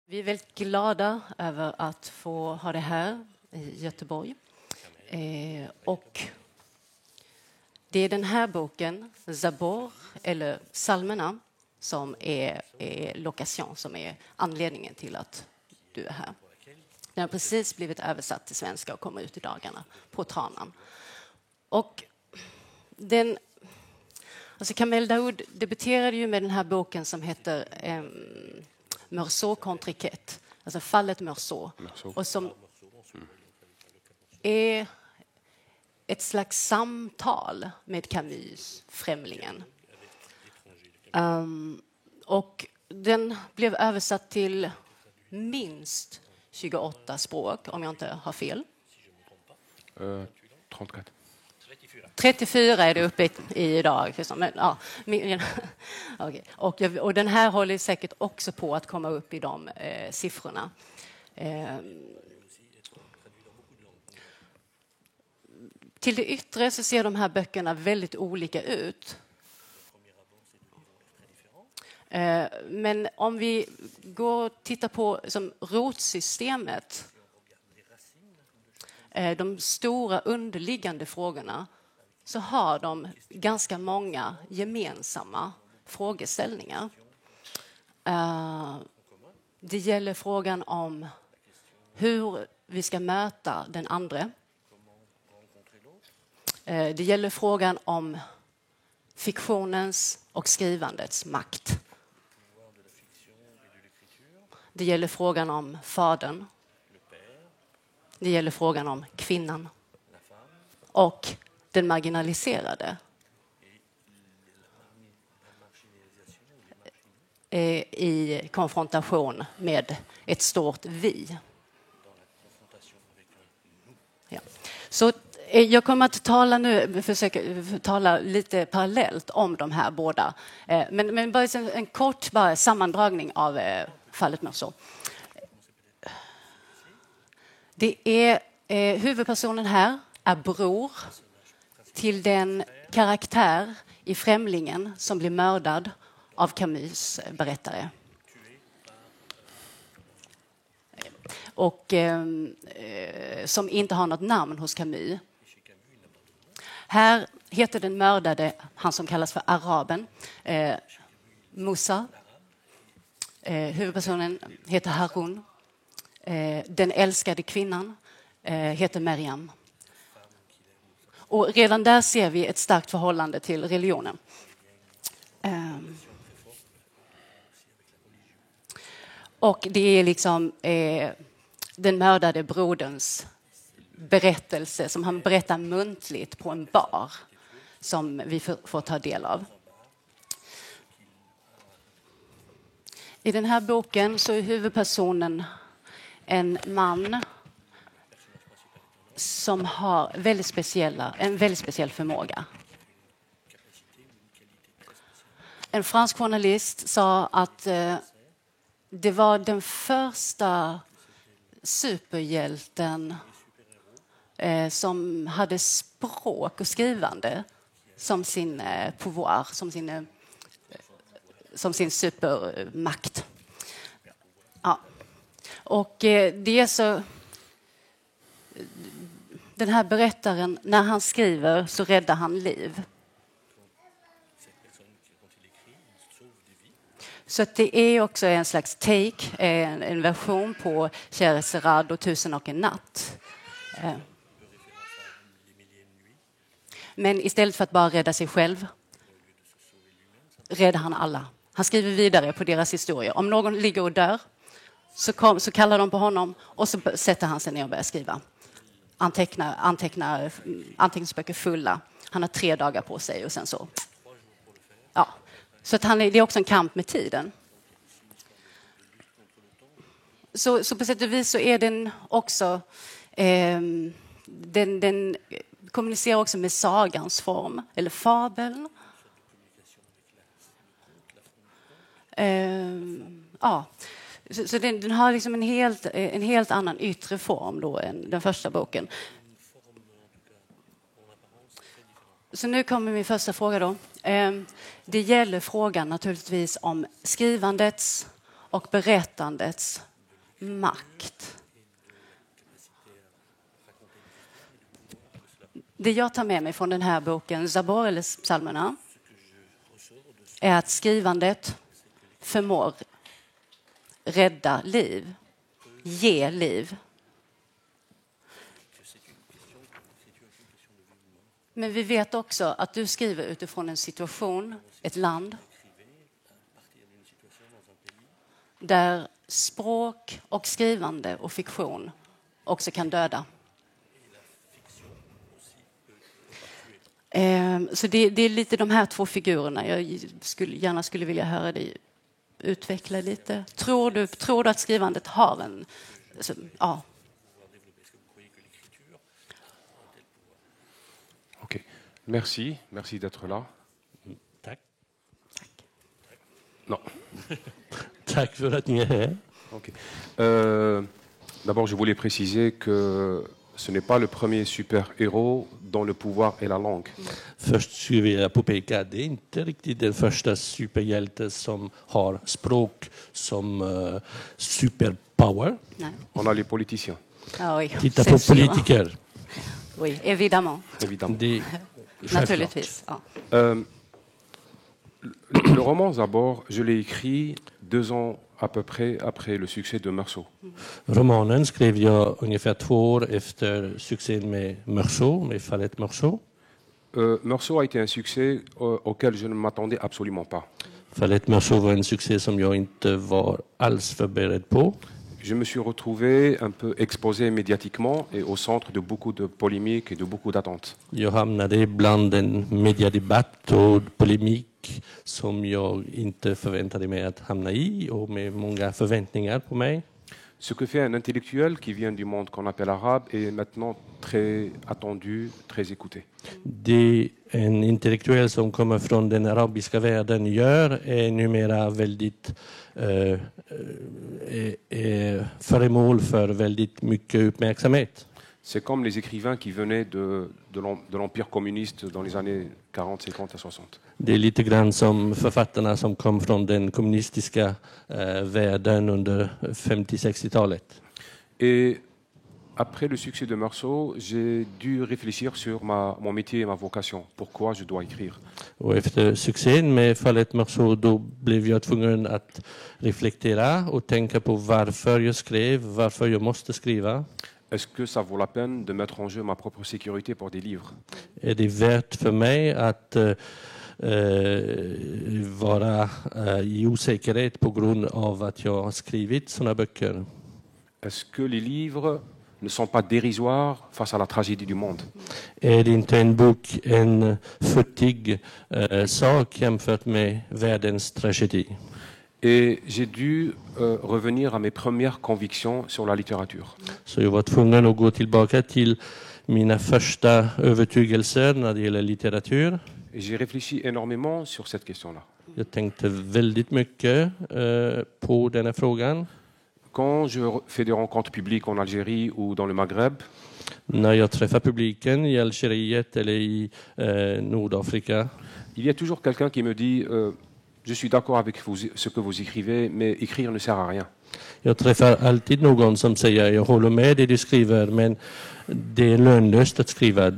Vi är väldigt glada över att få ha det här i Göteborg. Och det är den här boken, Zabor, eller Psalmerna, som är lokation, som är anledningen till att du är här. Den har precis blivit översatt till svenska och kommer ut i dagarna på Tranan. Och den... Alltså Kamel Daoud debuterade ju med den här boken som heter Meursault contre Riquet, alltså fallet Meursault, och som är ett slags samtal med Camus, Främlingen. Och den blev översatt till minst 28 språk, om jag inte har fel. 34 är det uppe i idag. Men, ja, okay. Och den här håller säkert också på att komma upp i de siffrorna. Till det yttre så ser de här böckerna väldigt olika ut. Men om vi går och tittar på som rotsystemet, de stora underliggande frågorna, så har de ganska många gemensamma frågeställningar. Det gäller frågan om hur vi ska möta den andra. Det gäller frågan om fiktionens och skrivandets makt. Det gäller frågan om fadern. Det gäller frågan om kvinnan. Och den marginaliserade. I konfrontation med ett stort vi. Ja. Så jag kommer att försöka tala lite parallellt om de här båda. Men bara en kort sammandragning av fallet Meursault. Det är huvudpersonen här är bror till den karaktär i Främlingen som blir mördad av Camus berättare. Och som inte har något namn hos Camus. Här heter den mördade, han som kallas för araben, Moussa. Huvudpersonen heter Harun. Den älskade kvinnan heter Meriam. Och redan där ser vi ett starkt förhållande till religionen. Och det är liksom den mördade broderns berättelse som han berättar muntligt på en bar som vi får ta del av. I den här boken så är huvudpersonen en man som har en väldigt speciell förmåga. En fransk journalist sa att det var den första superhjälten som hade språk och skrivande som sin pouvoir, som sin supermakt. Ja. Och det är så... Den här berättaren, när han skriver så räddar han liv. Så att det är också en slags take, en version på Scheherazade och Tusen och en natt. Men istället för att bara rädda sig själv räddar han alla. Han skriver vidare på deras historia. Om någon ligger och dör så kallar de på honom och så sätter han sig ner och börjar skriva. Anteckningsböcker fulla. Han har 3 dagar på sig och sen så... Ja. Så att det är också en kamp med tiden. Så på sätt och vis så är den också... Den kommunicerar också med sagans form, eller fabeln. Ja. Så den har liksom en helt annan yttre form då än den första boken. Så nu kommer min första fråga då. Det gäller frågan naturligtvis om skrivandets och berättandets makt. Det jag tar med mig från den här boken, Zabor eller psalmerna, är att skrivandet förmår rädda liv, ge liv. Men vi vet också att du skriver utifrån en situation, ett land, där språk och skrivande och fiktion också kan döda. Så det är lite de här två figurerna. Jag gärna skulle vilja höra dig utveckla lite. Tror du att skrivandet har en... ja. Ok. Merci d'être là. Tack. Non. Tack för att ni är här. Ok. D'abord, je voulais préciser que ce n'est pas le premier super-héros dont le pouvoir est la langue. Först skulle jag vilja påpeka att det är inte riktigt den första superhjälte som har språk som superpower. Nej. On a les politiciens, Oj, Titta på politiker. Oui, évidemment. évidemment. Det är Naturligtvis. Ja. Le roman Zabor, je l'ai écrit 2 ans à peu près après le succès de Meursault. Romanen skrev jag ungefär 2 år efter succén med Meursault, med fallet Meursault. Meursault a été un succès auquel je ne m'attendais absolument pas. Fallet Meursault var en succé som jag inte var alls förberedd på. Je me suis retrouvé un peu exposé médiatiquement et au centre de beaucoup de polémiques et de beaucoup d'attentes. Jag hamnade bland en mediadebatt och polemik som jag inte förväntade mig att hamna i och med många förväntningar på mig. Ce que fait un intellectuel qui vient du monde qu'on appelle arabe est maintenant très attendu, très écouté. Det en intellektuell som kommer från den arabiska världen gör är numera väldigt föremål för väldigt mycket uppmärksamhet. C'est comme les écrivains qui venaient de l'empire communiste dans les années 40, 50 et 60. Det är lite grann som författarna som kom från den kommunistiska världen under 50-60-talet. Et après le succès de Meursault, j'ai dû réfléchir sur mon métier et ma vocation. Pourquoi je dois écrire? Och efter succén med fallet Meursault då blev jag tvungen att reflektera och tänka på varför jag skrev, varför jag måste skriva. Est-ce que ça vaut la peine de mettre en jeu ma propre sécurité pour des livres? Är det värt för mig att vara i osäkerhet på grund av att jag har skrivit sådana böcker? Est-ce que les livres ne sont pas dérisoires face à la tragédie du monde? Är det inte en bok en futtig sak jämfört med världens tragedi? Et j'ai dû revenir à mes premières convictions sur la littérature. Så jag var tvungen att gå tillbaka till mina första övertygelser när det gäller litteratur. Et j'ai réfléchi énormément sur cette question-là. Jag tänkte väldigt mycket på den här frågan. Quand je fais des rencontres publiques en Algérie ou dans le Maghreb, När jag träffar publiken i Algeriet eller i Nordafrika, il y a toujours quelqu'un qui me dit je suis d'accord avec ce que vous écrivez, mais écrire ne sert à rien. jag träffar alltid någon som säger jag håller med det du skriver, men det är lönlöst att skriva,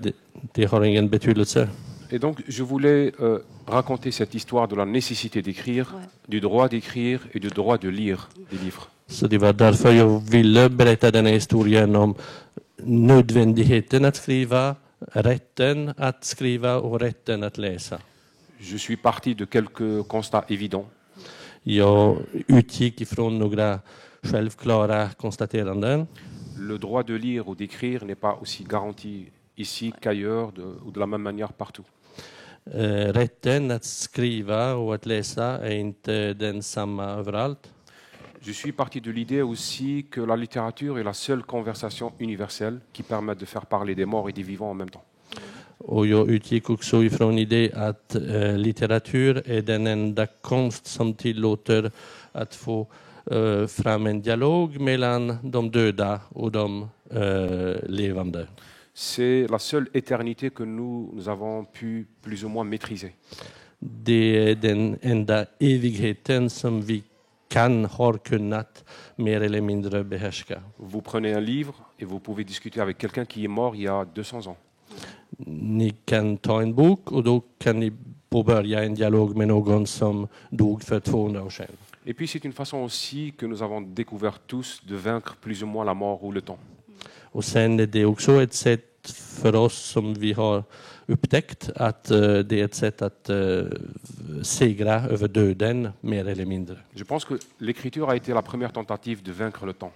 det har ingen betydelse. Et donc, je voulais raconter cette histoire de la nécessité d'écrire, du droit d'écrire et du droit de lire des livres. Så det var därför jag ville berätta den här historien om nödvändigheten att skriva, rätten att skriva och rätten att läsa. Je suis parti de quelques constats évidents. Jag utgick ifrån några självklara konstateranden. Le droit de lire ou d'écrire n'est pas aussi garanti ici qu'ailleurs ou de la même manière partout. Rätten att skriva och att läsa är inte densamma överallt. Je suis parti de l'idée aussi que la littérature est la seule conversation universelle qui permet de faire parler des morts et des vivants en même temps. Och jag utgick också ifrån idé att litteratur är den enda konst som tillåter att få fram en dialog mellan de döda och de levande. C'est la seule éternité que nous avons pu plus ou moins maîtriser. Det är den enda evigheten som vi har kunnat mer eller mindre behärska. Vous prenez un livre et vous pouvez discuter avec quelqu'un qui est mort il y a 200 ans. Ni kan ta en bok och då kan ni påbörja en dialog med någon som dog för 200 år sedan. Et puis c'est une façon aussi que nous avons découvert tous de vaincre plus ou moins la mort ou le temps. Och sen är det också ett sätt för oss som vi har upptäckt att det är ett sätt att segra över döden mer eller mindre. Je pense que l'écriture a été la première tentative de vaincre le temps.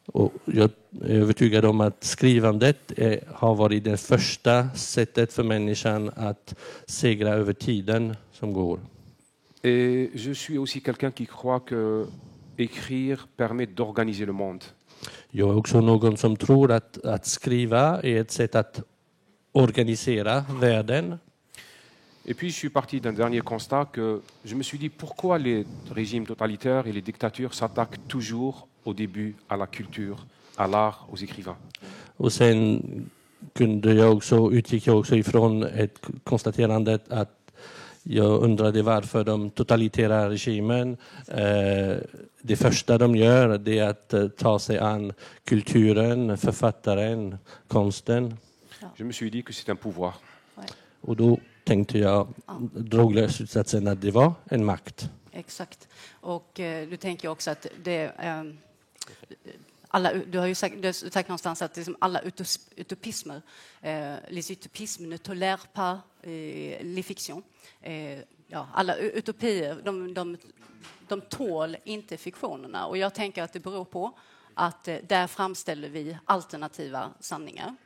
Och jag är övertygad om att skrivandet har varit det första sättet för människan att segra över tiden som går. Et je suis aussi quelqu'un qui croit que écrire permet d'organiser le monde. Jag är också någon som tror att skriva är ett sätt att organisera världen. Et puis je suis parti d'un dernier constat que je me suis dit pourquoi les régimes totalitaires et les dictatures s'attaquent toujours au début à la culture, à l'art, aux écrivains. Och sen utgick jag också ifrån ett konstaterande att jag undrade varför de totalitära regimen det första de gör det är att ta sig an kulturen, författaren, konsten. Je me suis dit que c'est un pouvoir. Och då tänkte jag, drog slutsatsen att det var en makt. Exakt. Och du tänker också att det du har ju sagt någonstans att liksom alla utopismer, les utopismes ne tolèrent pas les fictions. Ja, alla utopier, de tål inte fiktionerna. Och jag tänker att det beror på att där framställer vi alternativa sanningar.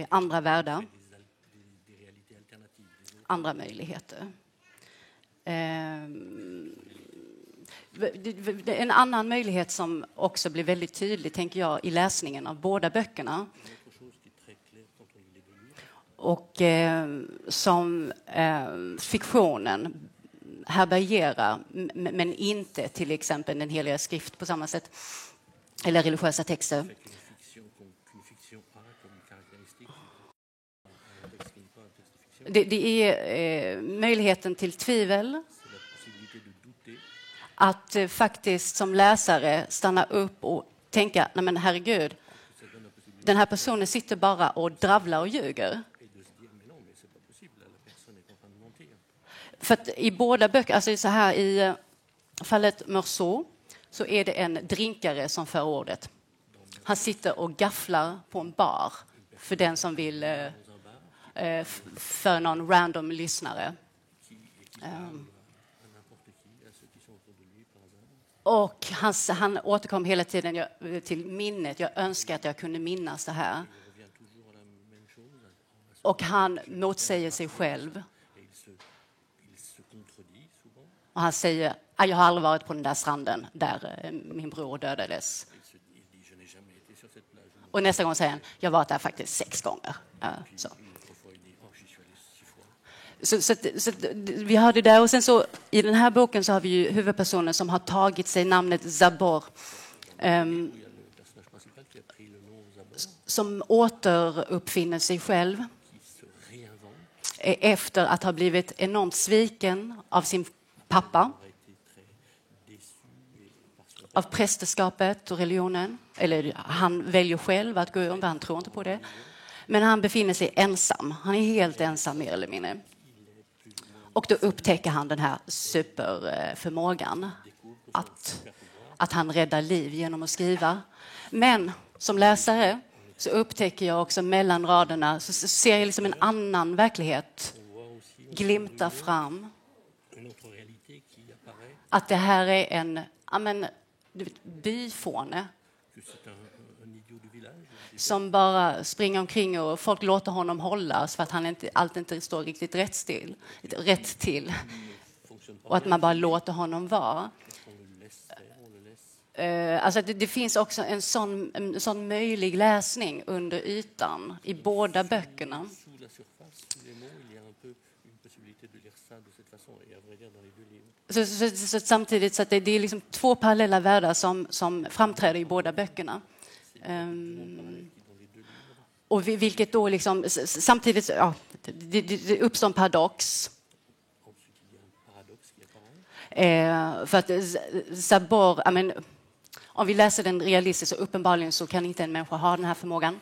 Andra världar. Andra möjligheter. En annan möjlighet som också blir väldigt tydlig, tänker jag, i läsningen av båda böckerna och som fiktionen härbärgerar, men inte till exempel den heliga skrift på samma sätt, eller religiösa texter. Det är möjligheten till tvivel, att faktiskt som läsare stanna upp och tänka, nej men herregud, den här personen sitter bara och dravlar och ljuger. För att i båda böcker, alltså så här i fallet Meursault, så är det en drinkare som för ordet. Han sitter och gafflar på en bar för den som vill, för någon random lyssnare. Och han återkom hela tiden till minnet. Jag önskar att jag kunde minnas det här. Och han motsäger sig själv. Och han säger, jag har aldrig varit på den där stranden där min bror dödades. Och nästa gång säger han, jag har varit där faktiskt 6 gånger. Så vi har det där, och sen så i den här boken så har vi ju huvudpersonen som har tagit sig namnet Zabor, som återuppfinner sig själv efter att ha blivit enormt sviken av sin pappa, av prästerskapet och religionen. Eller han väljer själv att gå över, han tror inte på det. Men han befinner sig ensam, han är helt ensam mer eller mindre. Och då upptäcker han den här superförmågan att han räddar liv genom att skriva. Men som läsare så upptäcker jag också mellan raderna, så ser jag liksom en annan verklighet glimta fram. Att det här är en byfåne som bara springer omkring och folk låter honom hållas för att han allt inte står riktigt rätt till. Och att man bara låter honom vara. Alltså det finns också en sån möjlig läsning under ytan i båda böckerna. Så samtidigt så att det är liksom 2 parallella världar som framträder i båda böckerna. Och vilket då liksom samtidigt, det uppstår en paradox. För att Zabor, om vi läser den realistiskt så uppenbarligen så kan inte en människa ha den här förmågan.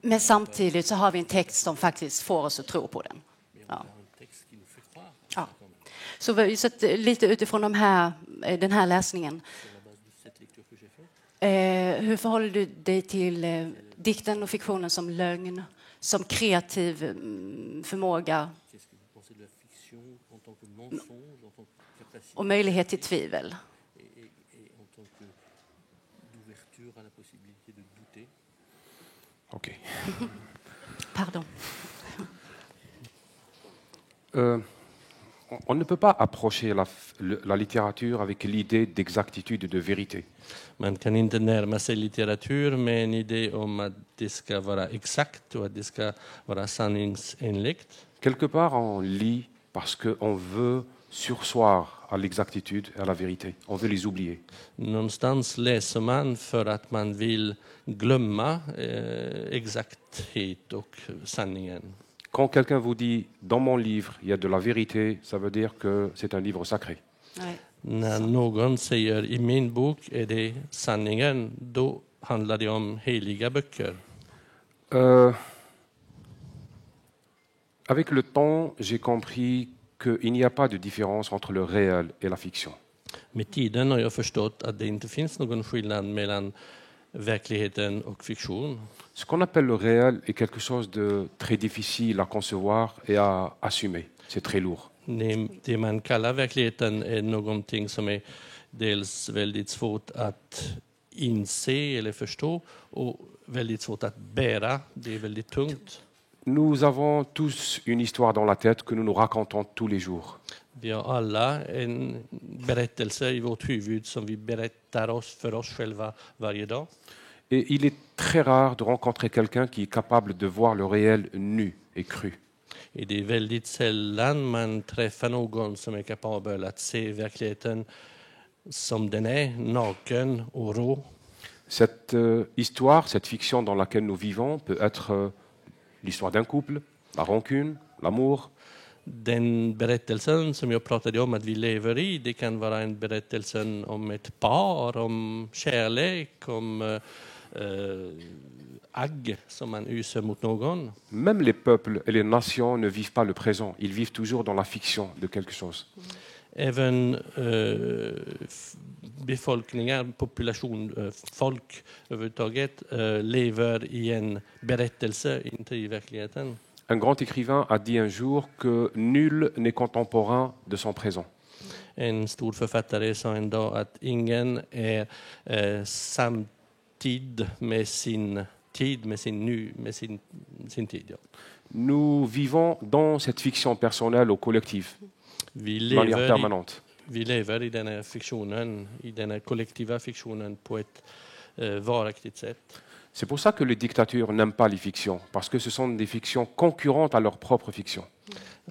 Men samtidigt så har vi en text som faktiskt får oss att tro på den. Ja. Ja. Så lite utifrån den här läsningen. Hur förhåller du dig till dikten och fiktionen som lögn, som kreativ förmåga och möjlighet till tvivel? Ok. Pardon. On ne peut pas approcher la littérature avec l'idée d'exactitude et de vérité. Man kan inte närma sig litteratur med en idé om att det ska vara exakt och att det ska vara sanningsenligt. Quelque part, on lit parce qu'on veut sursoir à l'exactitude et à la vérité. On veut les oublier. Någonstans läser man för att man vill glömma exakthet och sanningen. Quand quelqu'un vous dit « dans mon livre, il y a de la vérité », ça veut dire que c'est un livre sacré. Nej. När någon säger i min bok är det sanningen, då handlar det om heliga böcker. Avec le temps, j'ai compris qu'il n'y a pas de différence entre le réel et la fiction. Med tiden har jag förstått att det inte finns någon skillnad mellan verkligheten och fiktion. Ce qu'on appelle le réel est quelque chose de très difficile à concevoir et à assumer. C'est très lourd. Det man kallar verkligheten är någonting som är dels väldigt svårt att inse eller förstå och väldigt svårt att bära. Det är väldigt tungt. Nous avons tous une histoire dans la tête que nous nous racontons tous les jours. Vi har alla en berättelse i vårt huvud som vi berättar för oss själva varje dag. Et il est très rare de rencontrer quelqu'un qui est capable de voir le réel nu et cru. Det är väldigt sällan man träffar någon som är kapabel att se verkligheten som den är, naken och rå. Cette histoire, cette fiction dans laquelle nous vivons peut être l'histoire d'un couple, la rancune, l'amour. Den berättelsen som jag pratade om att vi lever i, det kan vara en berättelse om ett par, om kärlek, om agg som man yser mot någon. Même les peuples et les nations ne vivent pas le présent. Ils vivent toujours dans la fiction de quelque chose. Även befolkningar, population, folk överhuvudtaget lever i en berättelse, inte i verkligheten. Un grand écrivain a dit un jour que nul n'est contemporain de son présent. En stor författare sa en dag att ingen är samtid med sin tid, med sin tid. Ja. Nous vivons dans cette fiction personnelle ou collective, de manière permanente. Vi lever i den här fiktionen, i den här kollektiva fiktionen på ett varaktigt sätt. C'est pour ça que les dictatures n'aiment pas les fictions, parce que ce sont des fictions concurrentes à leur propre fiction.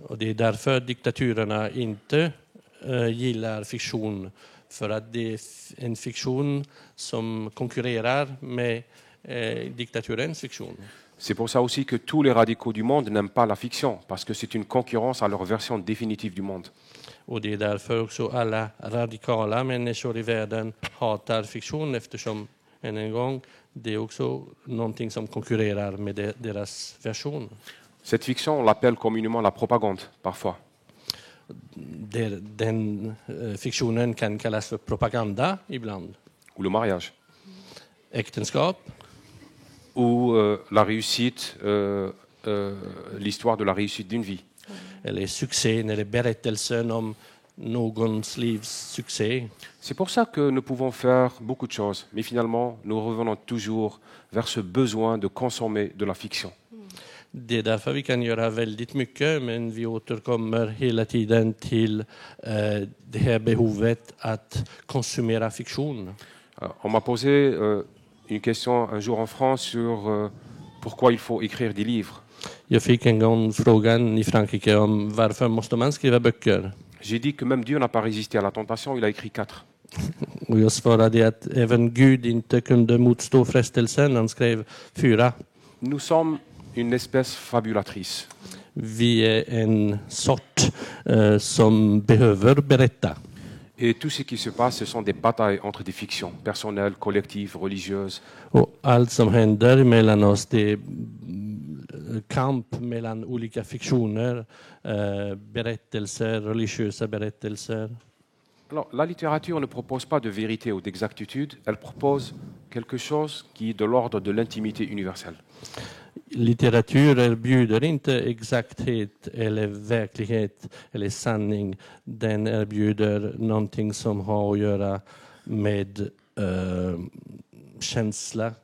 Och det är därför diktaturerna inte gillar fiktion, för att det är en fiktion som konkurrerar med diktaturens fiktion. C'est pour ça aussi que tous les radicaux du monde n'aiment pas la fiction, parce que c'est une concurrence à leur version définitive du monde. Och det är därför också alla radikala människor i världen hatar fiktion, eftersom en gång det är också någonting som konkurrerar med deras version. Cette fiction, on l'appelle communément la propagande, parfois. Den fiktionen kan kallas för propaganda ibland. Ou le mariage. Äktenskap. Ou la réussite, l'histoire de la réussite d'une vie. Eller succén, eller berättelsen om någons livs succé. C'est pour ça que nous pouvons faire beaucoup de choses, mais finalement, nous revenons toujours vers ce besoin de consommer de la fiction. Det är därför vi kan göra väldigt mycket, men vi återkommer hela tiden till det här behovet att konsumera fiktion. On m'a posé une question un jour en France sur pourquoi il faut écrire des livres. Jag fick en gång frågan i Frankrike om varför måste man skriva böcker. J'ai dit que même Dieu n'a pas résisté à la tentation, il a écrit 4. Och jag svarade att även Gud inte kunde motstå frestelsen, han skrev 4. Nous sommes une espèce fabulatrice. Vi är en sort som behöver berätta. Et tout ce qui se passe, ce sont des batailles entre des fictions personnelles, collectives, religieuses. Och allt som händer mellan oss, det är kamp mellan olika fiktioner, berättelser, religiösa berättelser. Alors, la littérature ne propose pas de vérité ou d'exactitude, elle propose quelque chose qui est de l'ordre de l'intimité universelle. Litteratur erbjuder inte exakthet eller verklighet eller sanning. Den erbjuder någonting som har att göra med känsla.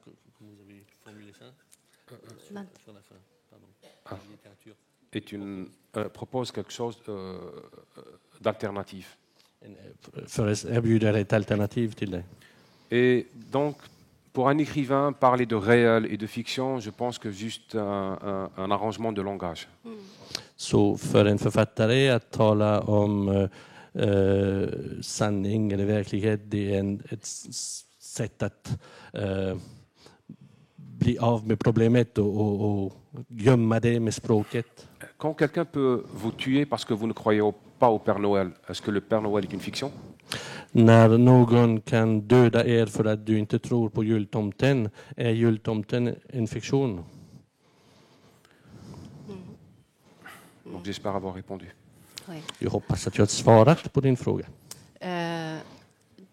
Propose quelque chose d'alternatif. Erbjuder ett alternativ till det. Et donc, pour un écrivain, parler de réel et de fiction, je pense que juste un arrangement de langage. Så för en författare att tala om sanning eller verklighet, det är ett sätt att bli av med problemet och gömma det med språket. Quand quelqu'un peut vous tuer parce que vous ne croyez pas au Père Noël, est-ce que le Père Noël est une fiction? När någon kan döda er för att du inte tror på jultomten, är jultomten en fiktion? Donc j'espère avoir répondu. Oui. Jag hoppas att jag har svarat på din fråga.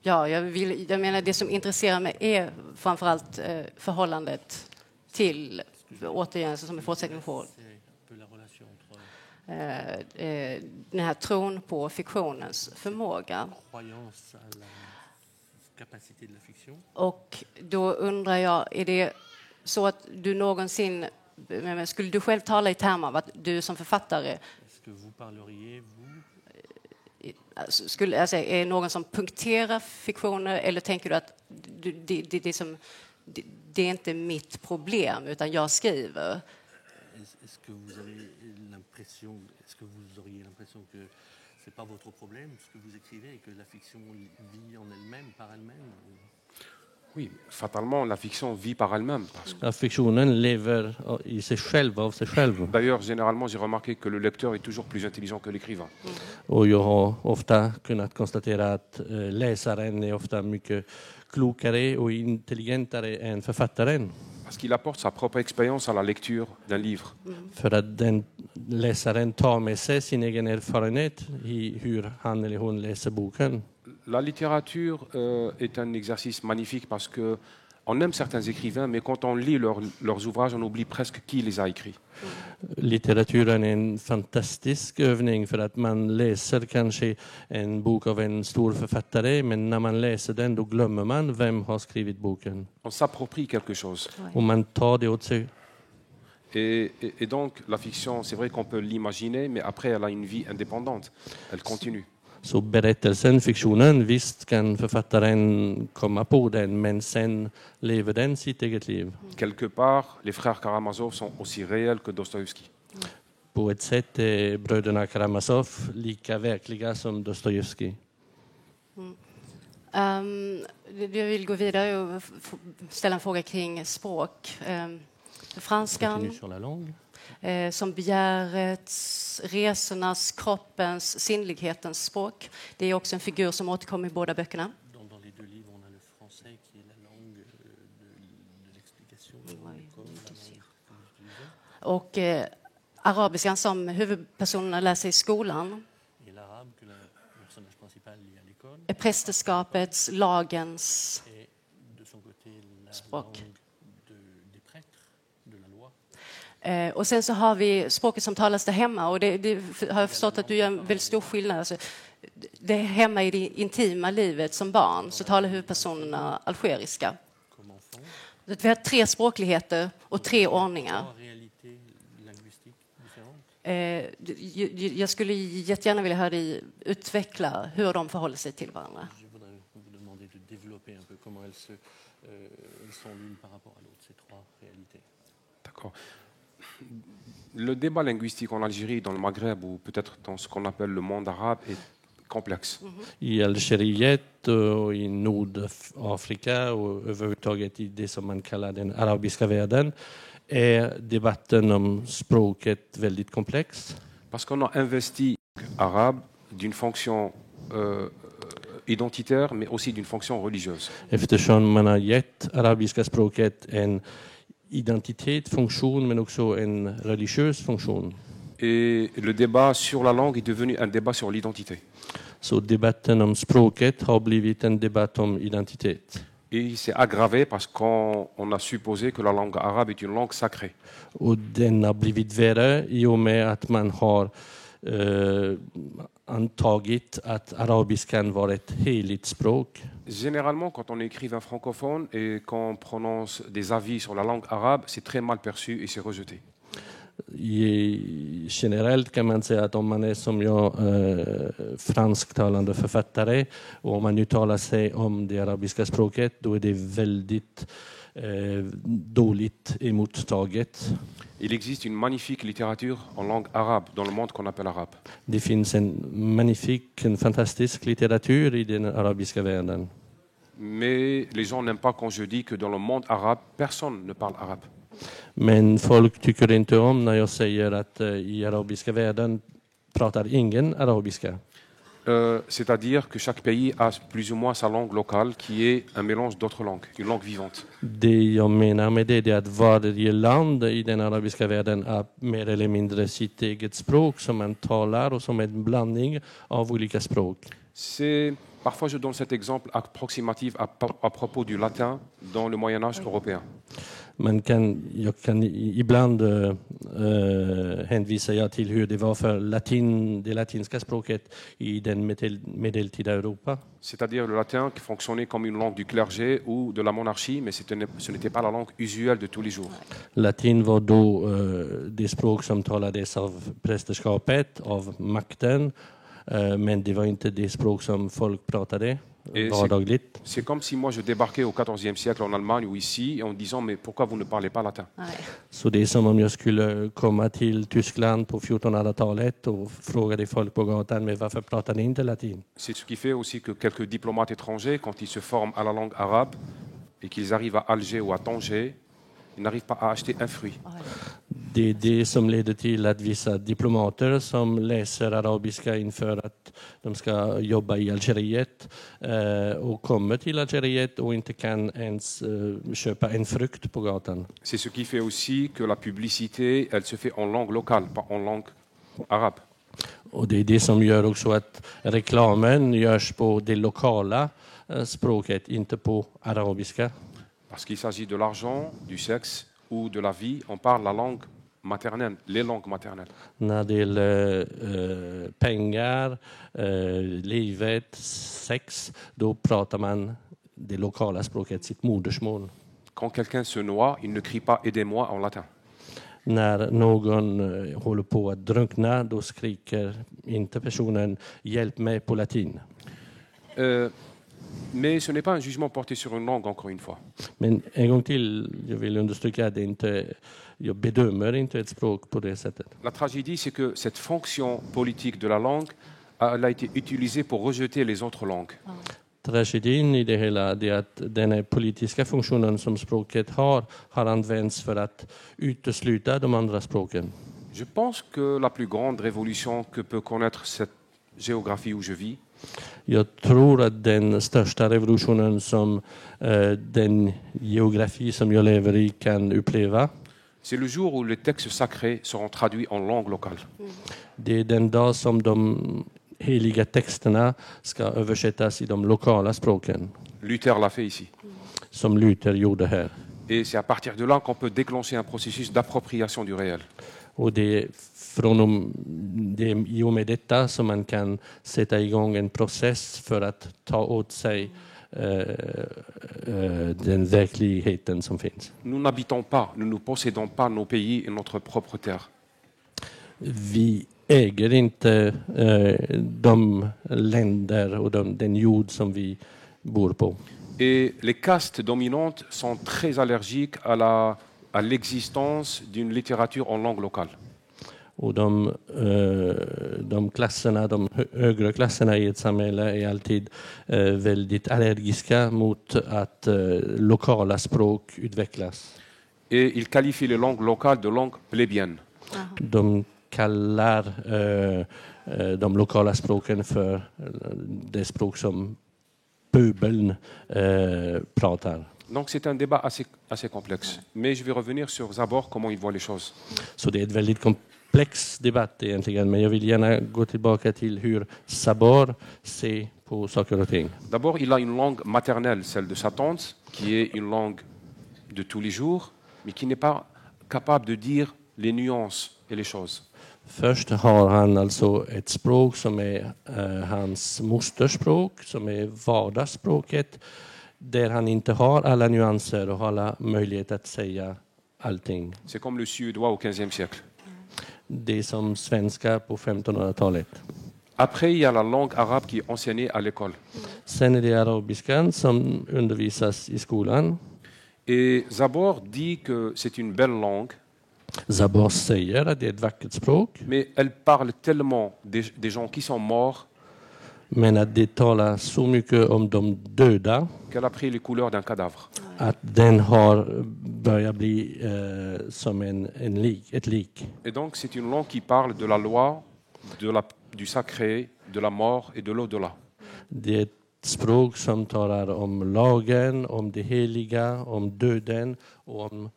Ja, jag menar det som intresserar mig är framförallt förhållandet till, återigen som en fortsättning på den här tron på fiktionens förmåga. Och då undrar jag, är det så att du någonsin, skulle du själv tala i termer av att du som författare skulle jag säga, är någon som punkterar fiktioner, eller tänker du att det är inte mitt problem utan jag skriver? Est-ce que vous auriez l'impression que c'est pas votre problème ce que vous écrivez et que la fiction vit en elle-même par elle-même? Oui, fatalement, la fiction vit par elle-même. Fiktionen lever i sig själv, av sig själv. D'ailleurs, généralement, j'ai remarqué que le lecteur est toujours plus intelligent que l'écrivain. Och jag har ofta kunnat konstatera att läsaren är ofta mycket klokare och intelligentare än författaren. Parce qu'il apporte sa propre expérience à la lecture d'un livre. För att den läsaren tar med sig sin egen erfarenhet i hur han eller hon läser boken. La littérature est un exercice magnifique parce que on aime certains écrivains, mais quand on lit leurs ouvrages, on oublie presque qui les a écrits. Litteraturen är en fantastisk övning för att man läser kanske en bok av en stor författare, men när man läser den då glömmer man vem har skrivit boken. On s'approprie quelque chose. Och man tar det åt sig. Et donc, la fiction, c'est vrai qu'on peut l'imaginer, mais après, elle a une vie indépendante. Elle continue. Så berättelsen, fiktionen, visst kan författaren komma på den, men sen lever den sitt eget liv. Quelque part, les frères Karamazov sont aussi réels que Dostoïevski. På ett sätt är bröderna Karamazov lika verkliga som Dostojevskij. Jag vill gå vidare och ställa en fråga kring språk. Franskan som begärets, resornas, kroppens, sinnlighetens språk. Det är också en figur som återkommer i båda böckerna. Och arabiskan som huvudpersonerna läser i skolan. Prästerskapets, lagens språk. Och sen så har vi språket som talas där hemma, och det har jag förstått att du gör en väldigt stor skillnad. Alltså, det är hemma i det intima livet som barn så talar huvudpersonerna algeriska. Vi har 3 språkligheter och 3 ordningar. Jag skulle jättegärna vilja höra dig utveckla hur de förhåller sig till varandra. D'accord. Le débat linguistique en Algérie, dans le Maghreb ou peut-être dans ce qu'on appelle le monde arabe est complexe. I Algeriet och i Nordafrika och överhuvudtaget i det som man kallar den arabiska världen är debatten om språket väldigt komplex. Parce qu'on a investi arabe d'une fonction identitaire, mais aussi d'une fonction religieuse. Eftersom man har gett arabiska språket en identitet, funktion, men också en religiös funktion. Et le débat sur la langue est devenu un débat sur l'identité. Så debatten om språket har blivit en debatt om identitet. Et il s'est aggravé parce qu'on a supposé que la langue arabe est une langue sacrée. Och den har blivit värre i och med att man har antagit att arabiskan var ett heligt språk. Généralement, quand on est écrivain francophone et qu'on prononce des avis sur la langue arabe, c'est très mal perçu et c'est rejeté. Generellt kan man säga att om man är som jag fransktalande författare och om man uttalar sig om det arabiska språket, då är det väldigt dåligt emottaget. Il existe une magnifique littérature en langue arabe dans le monde qu'on appelle arabe. Det finns en fantastisk litteratur i den arabiska världen. Mais les gens n'aiment pas quand je dis que dans le monde arabe, personne ne parle arabe. Men folk tycker inte om när jag säger att i arabiska världen pratar ingen arabiska. C'est-à-dire que chaque pays a plus ou moins sa langue locale qui est un mélange d'autres langues, une langue vivante. Det jag menar med det är att varje land i den arabiska världen har mer eller mindre sitt eget språk som man talar och som är en blandning av olika språk. Parfois je donne cet exemple approximatif à propos du latin dans le Moyen-Âge européen. Jag kan ibland hänvisa jag till hur det var för det latinska språket i den medeltida Europa. C'est-à-dire le latin qui fonctionnait comme une langue du clergé ou de la monarchie, mais ce n'était pas la langue usuelle de tous les jours. Latin var då det språk som talades av prästerskapet, av makten, men det var inte det språk som folk pratade. C'est comme si moi je débarquais au XIVe siècle en Allemagne ou ici en disant mais pourquoi vous ne parlez pas latin? Så det är som om jag skulle komma till Tyskland på 1400-talet och frågade folk på gatan men varför pratar ni inte latin? C'est ce qui fait aussi que quelques diplomates étrangers quand ils se forment à la langue arabe et qu'ils arrivent à Alger ou à Tanger, ils n'arrivent pas à acheter un fruit. Det är det som leder till att vissa diplomater som läser arabiska inför att de ska jobba i Algeriet och kommer till Algeriet och inte kan ens köpa en frukt på gatan. C'est ce qui fait aussi que la publicité, elle se fait en langue locale, pas en langue arabe. Och det är det som gör också att reklamen görs på det lokala språket, inte på arabiska. Parce qu'il s'agit de l'argent, du sexe ou de la vie, on parle la langue maternelle, les langues maternelles. När det gäller pengar, livet, sex, då pratar man det lokala språket, sitt modersmål. Quand quelqu'un se noie, il ne crie pas « aidez-moi » en latin. När någon håller på att drunkna, då skriker inte personen hjälp mig på latin. Mais ce n'est pas un jugement porté sur une langue, encore une fois. Men en gång till, jag vill understryka att jag bedömer inte ett språk på det sättet. La tragédie, c'est que cette fonction politique de la langue, elle a été utilisée pour rejeter les autres langues. Tragedin i det hela är att den här politiska funktionen som språket har använts för att utesluta de andra språken. Je pense que la plus grande révolution que peut connaître cette géographie où je vis, jag tror att den största revolutionen som den geografi som jag lever i kan uppleva, c'est le jour où les textes sacrés seront traduits en langue locale. Det är den dag som de heliga texterna ska översättas i de lokala språken. Luther l'a fait ici. Som Luther gjorde här. Et c'est à partir de là qu'on peut déclencher un processus d'appropriation du réel. Och det är i och med detta som man kan sätta igång en process för att ta åt sig den verkligheten som finns. Nous n'habitons pas, nous ne possédons pas nos pays et notre propre terre. Vi äger inte de länder och den jord som vi bor på. Et les castes dominantes sont très allergiques à l'existence d'une littérature en langue locale. Och de klasserna, de högre klasserna i ett samhälle är alltid väldigt allergiska mot att lokala språk utvecklas. et il qualifie les langues locales de langues plébéiennes. De kallar de lokala språken för det språk som pöbeln pratar. Donc c'est un débat assez complexe. Mais je vais revenir sur Zabor, comment il voit les choses. Så det är ett väldigt komplex debatt egentligen, men jag vill gärna gå tillbaka till hur Sabor ser på saker och ting. D'abord, il a une langue maternelle, celle de sa tante, qui est une langue de tous les jours, mais qui n'est pas capable de dire les nuances et les choses. Först har han alltså ett språk som är hans mosterspråk, som är vardagsspråket, där han inte har alla nyanser och alla möjligheter att säga allting. C'est comme le suédois au XVe siècle. Det är som svenska på 1500-talet. Après, il y a la langue arabe qui est enseignée à l'école. Sen är det arabiskan som undervisas i skolan. Et Zabor dit que c'est une belle langue, Zabor säger att det är ett vackert språk, mais elle parle tellement des gens qui sont morts men att det talar så mycket om de döda qu'elle a pris les couleurs d'un cadavre. att den har börjat bli som ett lik. Et donc, c'est une langue qui parle de la loi, du sacré, de la mort et de l'au-delà. Det är ett språk som talar om lagen, om det heliga, om döden och om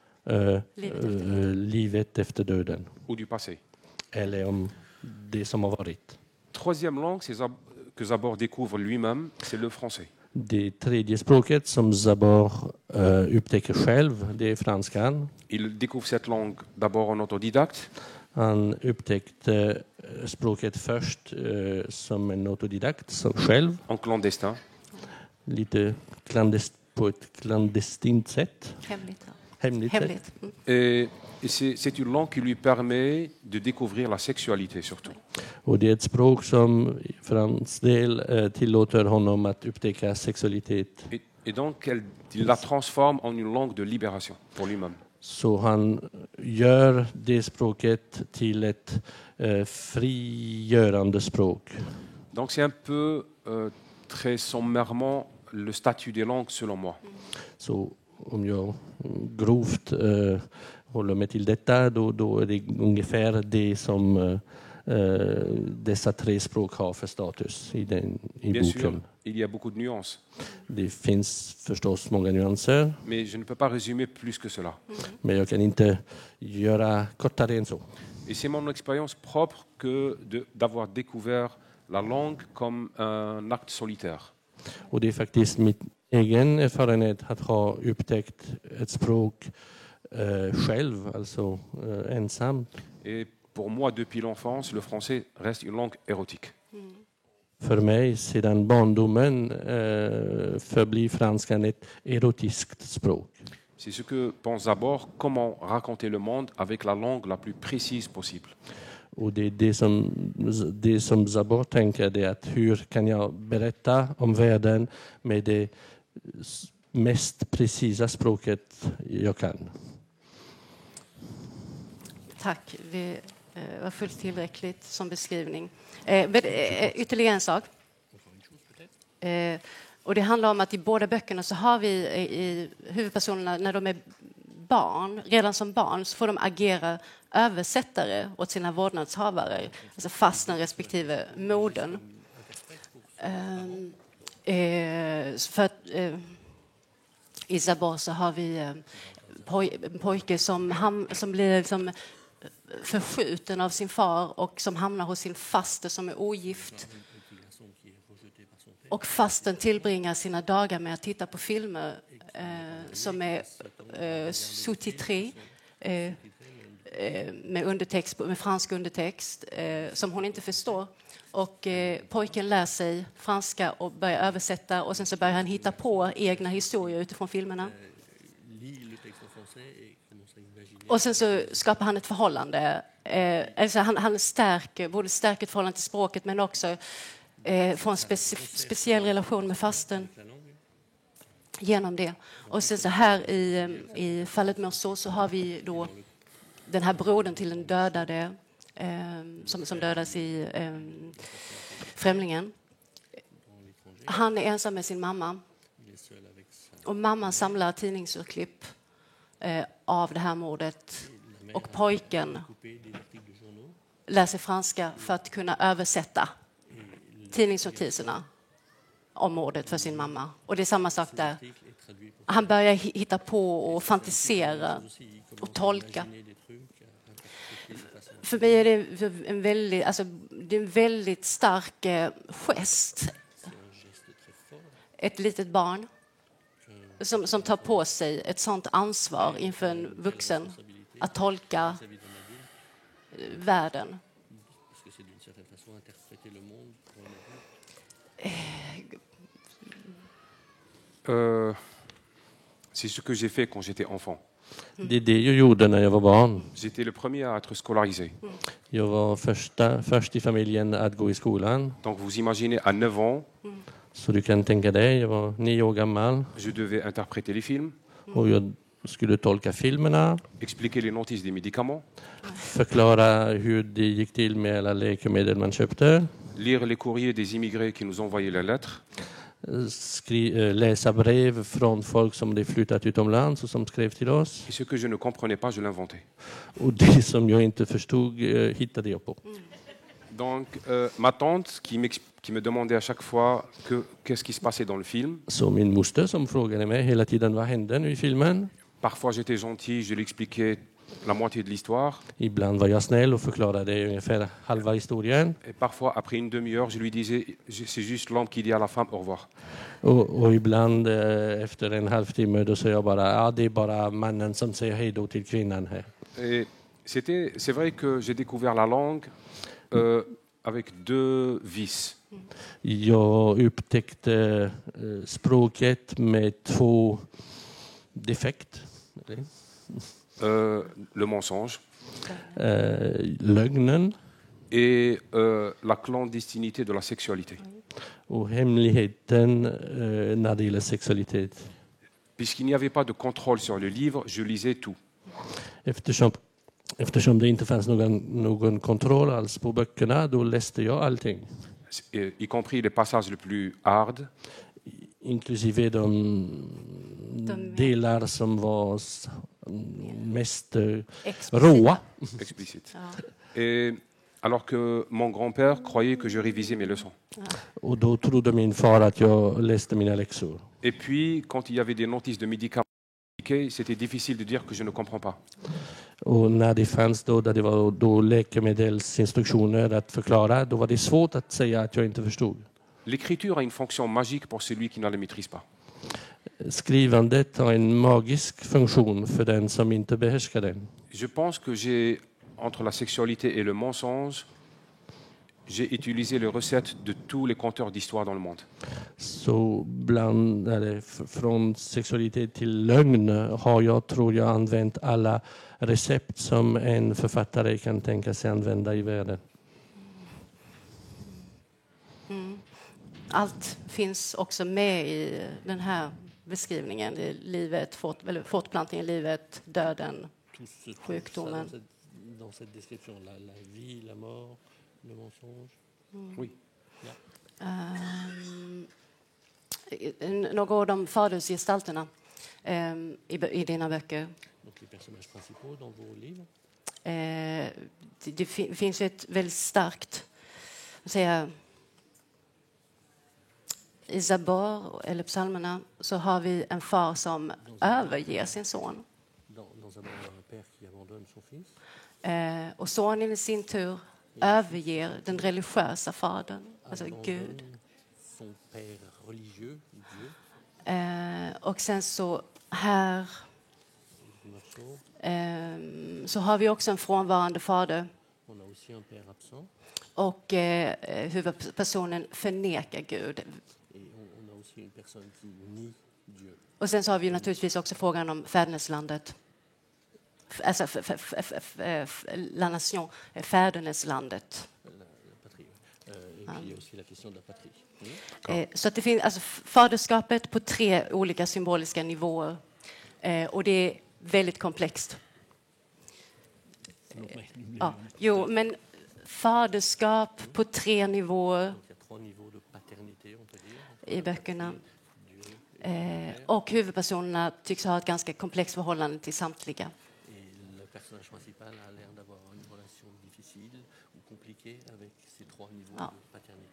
livet efter döden. Ou du passé. Eller om det som har varit. Troisième langue que Zabor découvre lui-même, c'est le français. Det tredje språket som Zabor upptäcker själv, det är franskan. Il découvre cette langue d'abord en autodidacte, Han upptäckte språket först som en autodidakt, själv. en clandestin. Lite på ett clandestint sätt. Hemligt. Hemligt. Et c'est une langue qui lui permet de découvrir la sexualité surtout. Och det är ett språk som för hans del tillåter honom att upptäcka sexualitet. Et donc, il la transforme en une langue de libération pour lui-même. Så han gör det språket till ett frigörande språk. Donc c'est un peu, très sommairement, le statut des langues selon moi. Så om jag grovt håller mig till detta, då är det ungefär det som dessa tre språk har för status i Bien boken. sûr, il y a beaucoup de nuances, Det finns förstås många nyanser, mais je ne peux pas résumer plus que cela. men jag kan inte göra kortare än så. Et c'est mon expérience propre que d'avoir découvert la langue comme un acte solitaire. Och det är faktiskt min egen erfarenhet att ha upptäckt ett språk själv, alltså ensam. Et pour moi, depuis l'enfance, le français reste une langue érotique. För mig sedan barndomen förblir franskan ett erotiskt språk. C'est ce que pense Zabor, comment raconter le monde avec la langue la plus précise possible. Och det som Zabor tänker, det är att hur kan jag berätta om världen med det mest precisa språket jag kan. Tack, det var fullt tillräckligt som beskrivning. Ytterligare en sak. Och det handlar om att i båda böckerna så har vi i huvudpersonerna, när de är barn, redan som barn, så får de agera översättare åt sina vårdnadshavare, alltså fastern respektive modern. För att i Zabor så har vi en pojke som blir liksom förskjuten av sin far och som hamnar hos sin faster som är ogift. Och fasten tillbringar sina dagar med att titta på filmer som är sous-titré med fransk undertext som hon inte förstår. Och pojken lär sig franska och börjar översätta och sen så börjar han hitta på egna historier utifrån filmerna. Och sen så skapar han ett förhållande. Alltså han stärker ett förhållande till språket men också får en speciell relation med fasten genom det. Och sen så här i fallet Meursault så har vi då den här brodern till den dödade som dödas i Främlingen. Han är ensam med sin mamma. Och mamman samlar tidningsurklipp av det här mordet. Och pojken lär sig franska för att kunna översätta tidningsnotiserna om mordet för sin mamma. Och det är samma sak där. Han börjar hitta på och fantisera och tolka. För mig är det en väldigt stark gest. Ett litet barn som tar på sig ett sånt ansvar inför en vuxen att tolka världen. C'est ce que j'ai fait quand j'étais enfant. Det är det jag gjorde när jag var barn. J'étais le premier à être scolarisé. Jag var först i familjen att gå i skolan. Donc vous imaginez, à 9 ans, Så du kan tänka dig, jag var 9 år gammal. je devais interpréter les films, Och jag skulle tolka filmerna, expliquer les notices des médicaments, förklara hur det gick till med alla läkemedel man köpte, lire les courriers des immigrés qui nous envoyaient les lettres, läsa brev från folk som hade flyttat utomlands och som skrev till oss. et ce que je ne comprenais pas, je l'inventais. Och det som jag inte förstod hittade jag på. Donc ma tante qui me demandait à chaque fois qu'est-ce qui se passait dans le film. Så min moster som frågade mig hela tiden vad hände nu i filmen. Parfois j'étais gentil, je lui expliquais la moitié de l'histoire. Ibland var jag snäll och förklarade ungefär halva historien. Et parfois, après une demi-heure, je lui disais, c'est juste l'homme qui dit à la femme au revoir. Och ibland efter en halvtimme då sa jag bara, det är bara mannen som säger hej då till kvinnan här. Et c'est vrai que j'ai découvert la langue avec deux vices. Jag upptäckte språket med 2 defekt. Le mensonge Lögnen et la clandestinité de la sexualité. och hemligheten när det gäller sexualitet. Puisqu'il n'y avait pas de contrôle sur le livre, je lisais tout. Eftersom det inte fanns någon kontroll alls på böckerna, då läste jag allting. Y compris les passages les plus hard. Inklusive de delar som var mest råa. Explicite. Et alors que mon grand-père croyait que je révisais mes leçons. Och då trodde min far att jag läste mina läxor. Et puis, quand il y avait des notices de médicaments, c'était difficile de dire que je ne comprends pas. Och när det fanns där det var då läkemedelsinstruktioner att förklara, då var det svårt att säga att jag inte förstod. L'écriture a une fonction magique pour celui qui ne la maîtrise pas. Skrivandet har en magisk funktion för den som inte behärskar den. Je pense que j'ai, entre la sexualité et le mensonge, j'ai utilisé les recettes de tous les conteurs d'histoire dans le monde. Så från sexualitet till lögn har jag, tror jag, använt alla recept som en författare kan tänka sig använda i världen. Allt finns också med i den här beskrivningen. Livet, fortplantningen, livet, döden, sjukdomen. Några av de fadersgestalterna i dina böcker. Det finns ett väldigt starkt, i Zabor eller psalmerna så har vi en far som överger sin son. Och sonen i sin tur överger den religiösa fadern, alltså Gud. Och sen så här så har vi också en frånvarande fader. Och huvudpersonen förnekar Gud. Och sen så har vi naturligtvis också frågan om fäderneslandet. Alltså la nation, fäderneslandet. Så att det finns alltså faderskapet på 3 olika symboliska nivåer. Och det är väldigt komplext. Men faderskap på 3 nivåer i böckerna. Och huvudpersonerna tycks ha ett ganska komplext förhållande till samtliga. Et le personnage principal a l'air d'avoir une relation difficile ou compliquée avec ces trois niveaux Ah. de paternité.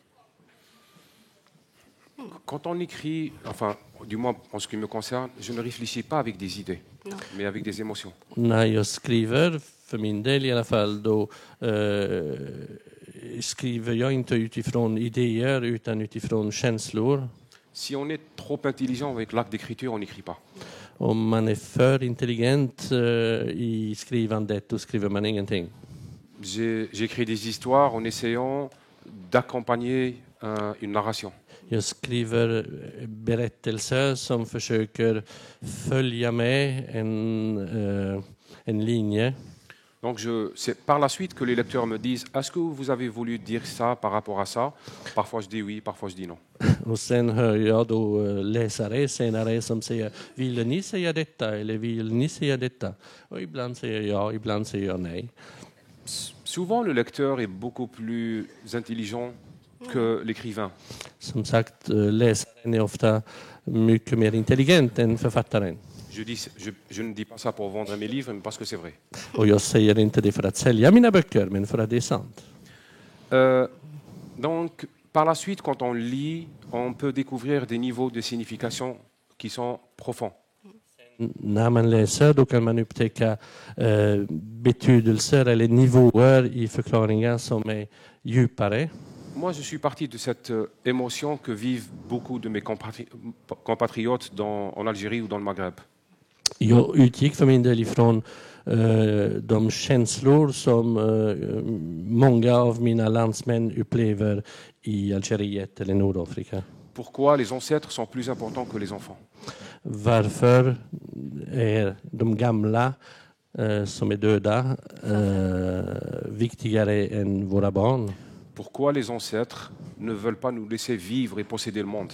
Quand on écrit, enfin, du moins en ce qui me concerne, je ne réfléchis pas avec des idées, Non. mais avec des émotions. När jag skriver, för min del i alla fall, då skriver jag inte utifrån idéer utan utifrån känslor. Si on est trop intelligent avec l'acte d'écriture, on n'écrit pas. Om man är för intelligent i skrivandet, då skriver man ingenting. J'écris des histoires en essayant d'accompagner une narration. Jag skriver berättelser som försöker följa med en linje. Donc c'est par la suite que les lecteurs me disent « Est-ce que vous avez voulu dire ça par rapport à ça ?» Parfois je dis oui, parfois je dis non. Och sen hör jag då läsare senare som säger vill ni säga detta eller vill ni säga detta? Och ibland säger jag, ibland säger jag nej. Souvent le lecteur est beaucoup plus intelligent que l'écrivain. Som sagt, läsaren är ofta mycket mer intelligent än författaren. Je ne dis pas ça pour vendre mes livres, mais parce que c'est vrai. Och jag säger inte det för att sälja mina böcker, men för att det är sant. Donc, par la suite, quand on lit, on peut découvrir des niveaux de signification qui sont profonds. När man läser då kan man upptäcka betydelser eller nivåer i förklaringar som är djupare. Moi, je suis parti de cette émotion que vivent beaucoup de mes compatriotes en Algérie ou dans le Maghreb. Jag utgick för min del ifrån de känslor som många av mina landsmän upplever i Algeriet eller Nordafrika. Pourquoi les ancêtres sont plus importants que les enfants? Varför är de gamla som är döda viktigare än våra barn? Pourquoi les ancêtres ne veulent pas nous laisser vivre et posséder le monde?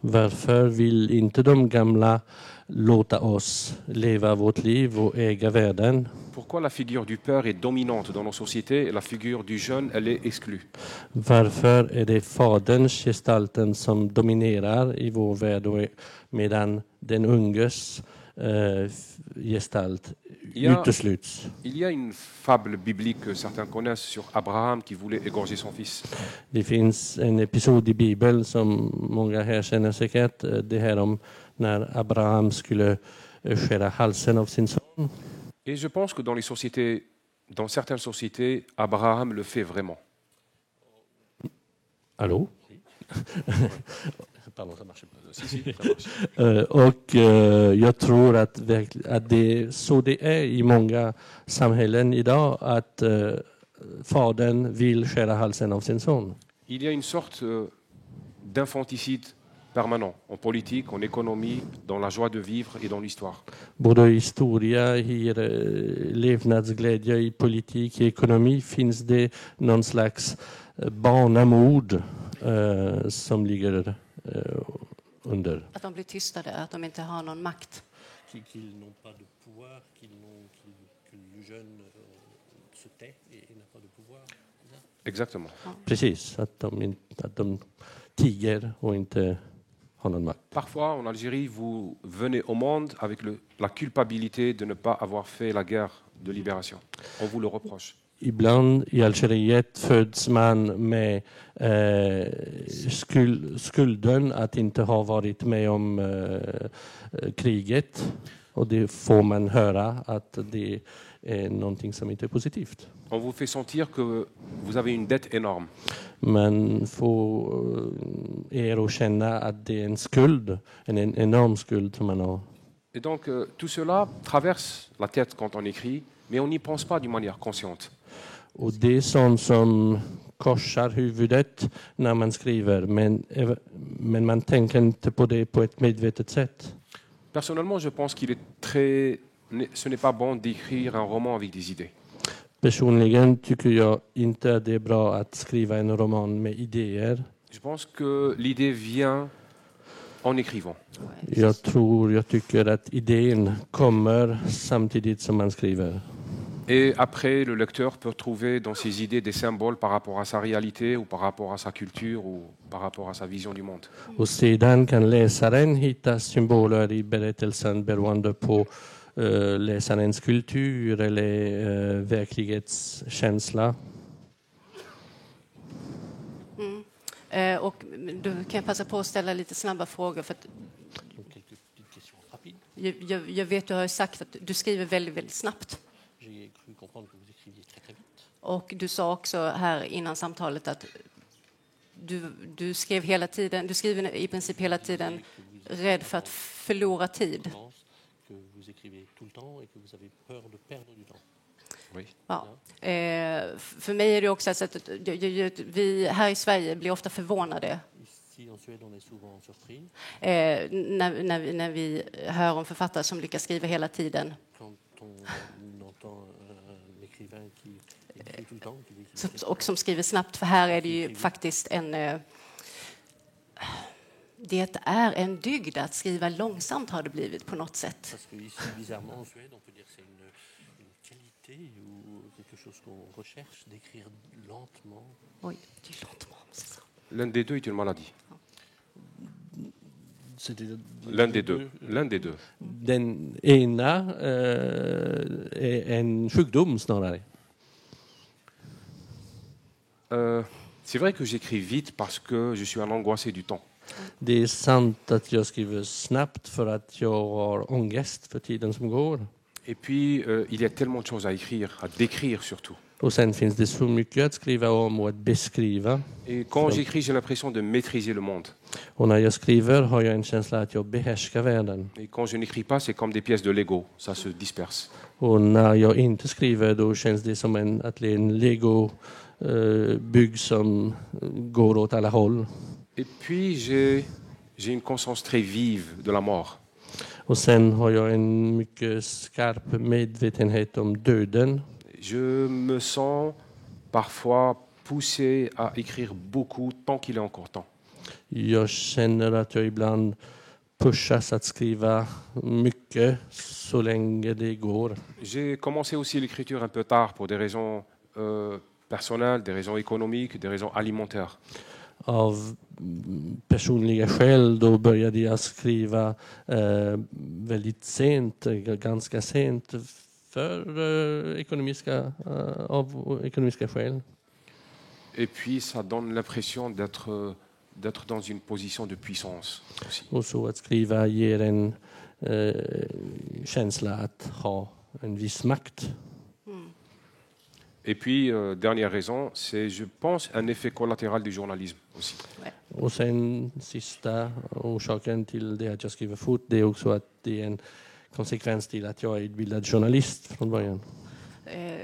Varför vill inte de gamla låta oss leva vårt liv och äga världen? Pourquoi la figure du père est dominante dans nos sociétés et la figure du jeune, elle est exclue? Varför är det faderns gestalten som dominerar i vår värld medan den unges gestalt utesluts? Il y a une fable biblique que certains connaissent sur Abraham qui voulait égorger son fils. Det finns en episod i Bibeln som många här känner säkert. Det här om när Abraham skulle skära halsen av sin son. Et je pense que dans certaines sociétés, Abraham le fait vraiment. Allô? Pardon, ça marche pas. Si, ça marche. Och jag tror att det så det är i många samhällen idag att fadern vill skära halsen av sin son. Il y a une sorte d'infanticide permanent en politique, en économie, dans la joie de vivre et dans l'histoire. Både i historia, i levnadsglädje, i politik, i ekonomi finns det någon slags barnamord som ligger under. Att de blir tystade, att de inte har någon makt. Qu'ils n'ont pas de pouvoir, que le jeune se tait et n'a pas de pouvoir. Exactement. Precis, att de tiger och inte har någon makt. Parfois, en Algérie, vous venez au monde avec la culpabilité de ne pas avoir fait la guerre de libération. On vous le reproche. Ibland i Algeriet föds man med skulden att inte ha varit med om kriget. Och det får man höra att det är någonting som inte är positivt. On vous fait sentir que vous avez une dette énorme. Man får att känna att det är en skuld, en enorm skuld som man har. Et donc, tout cela traverse la tête quand on écrit, mais on n'y pense pas d'une manière consciente. Och det är sånt som korsar huvudet när man skriver, men man tänker inte på det på ett medvetet sätt. Personnellement, je pense ce n'est pas bon d'écrire un roman avec des idées. Personligen tycker jag inte att det är bra att skriva en roman med idéer. Je pense que l'idée vient en écrivant. Jag tycker att idén kommer samtidigt som man skriver. Et après, le lecteur peut trouver dans ses idées des symboles par rapport à sa réalité ou par rapport à sa culture ou par rapport à sa vision du monde. Och sedan kan läsaren hitta symboler i berättelsen beroende på läsarens kultur eller verklighetskänsla. Och du kan jag passa på att ställa lite snabba frågor. För att jag vet du har sagt att du skriver väldigt, väldigt snabbt. Och du sa också här innan samtalet att du skrev hela tiden, du skriver i princip hela tiden rädd för att förlora tid. Ja. För mig är det också så att vi här i Sverige blir ofta förvånade när vi hör om författare som lyckas skriva hela tiden. Och som skriver snabbt, för här är det ju faktiskt det är en dygd att skriva långsamt har det blivit på något sätt. Oj, det är lentement. L'un des deux est une maladie. L'un des deux. L'un des deux. Den ena är en sjukdom snarare. C'est vrai que j'écris vite parce que je suis un angoissé du temps. Det är sant att jag skriver snabbt för att jag har ångest för tiden som går. Et puis, il y a tellement de choses à écrire, à décrire surtout. Och sen finns det så mycket att skriva om och att beskriva. Et quand j'écris, j'ai l'impression de maîtriser le monde. Och när jag skriver har jag en känsla att jag behärskar världen. Et quand je n'écris pas, c'est comme des pièces de Lego, ça se disperse. Och när jag inte skriver då känns det som en Lego bygg som går åt alla håll. Et puis, j'ai une conscience très vive de la mort. Och sen har jag en mycket skarp medvetenhet om döden. Je me sens parfois poussé à écrire beaucoup tant qu'il est encore temps. Jag känner att jag ibland pushas att skriva mycket så länge det går. J'ai commencé aussi l'écriture un peu tard pour des raisons personnelles, des raisons économiques, des raisons alimentaires. Av personliga skäl då började jag skriva väldigt sent, ganska sent för av ekonomiska skäl. Et puis ça donne l'impression d'être dans une position de puissance aussi. Och så att skriva ger en känsla att ha en viss makt. Et puis, dernière raison, c'est, je pense, un effet collatéral du journalisme aussi. Och sen sista orsaken till det att jag skriver fort, det är också att det är en konsekvens till att jag är utbildad journalist från början.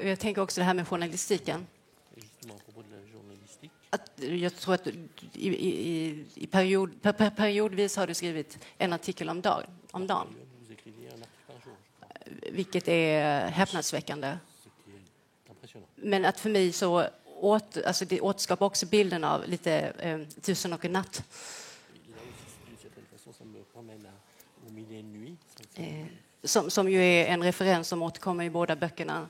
Jag tänker också det här med journalistiken. Jag tror att periodvis har du skrivit en artikel om dagen. Vilket är häpnadsväckande. Men att för mig så det återskapar också bilden av lite Tusen och en natt. Som ju är en referens som återkommer i båda böckerna.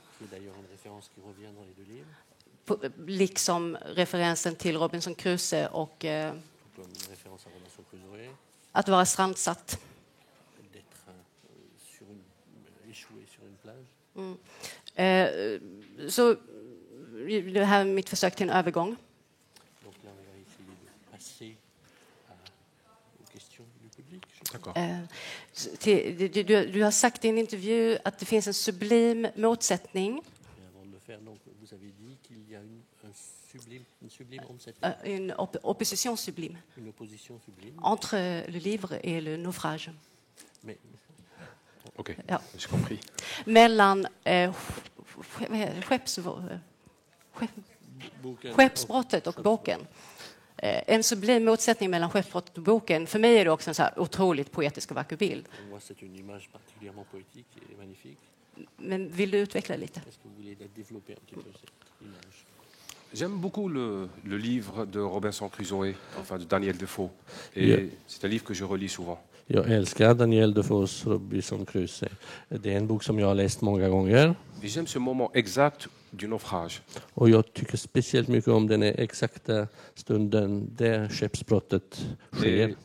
Liksom referensen till Robinson Crusoe och att vara strandsatt. Så det här är mitt försök till en övergång. Du har sagt i en intervju att det finns en sublim motsättning. Une opposition sublime entre le livre et le naufrage. Ok, ja. J'ai compris. Mellan skeppsbrottet och boken. En sublim motsättning mellan skeppsbrottet och boken. För mig är det också en så här otroligt poetisk och vacker bild. Men vill du utveckla lite? J'aime beaucoup le livre de Robinson Crusoe, enfin de Daniel Defoe. Et Yeah. c'est un livre que je relis souvent. Jag älskar Daniel Defoes Robinson Crusoe. Det är en bok som jag har läst många gånger. Et j'aime ce moment exact du naufrage. Och jag tycker speciellt mycket om den exakta stunden där skeppsbrottet sker.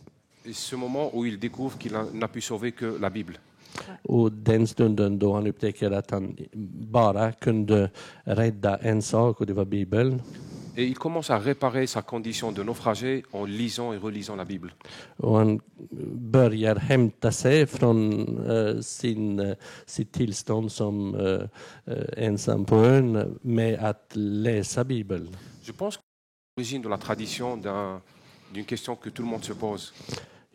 Et ce moment où il découvre qu'il n'a pu sauver que la Bible. Och den stunden då han upptäcker att han bara kunde rädda en sak, och det var Bibeln. Et il commence à réparer sa condition de naufragé en lisant et relisant la Bible. Och han börjar hämta sig från sitt tillstånd som ensam på ön med att läsa Bibeln. Je pense que c'est l'origine de la tradition d'une question que tout le monde se pose.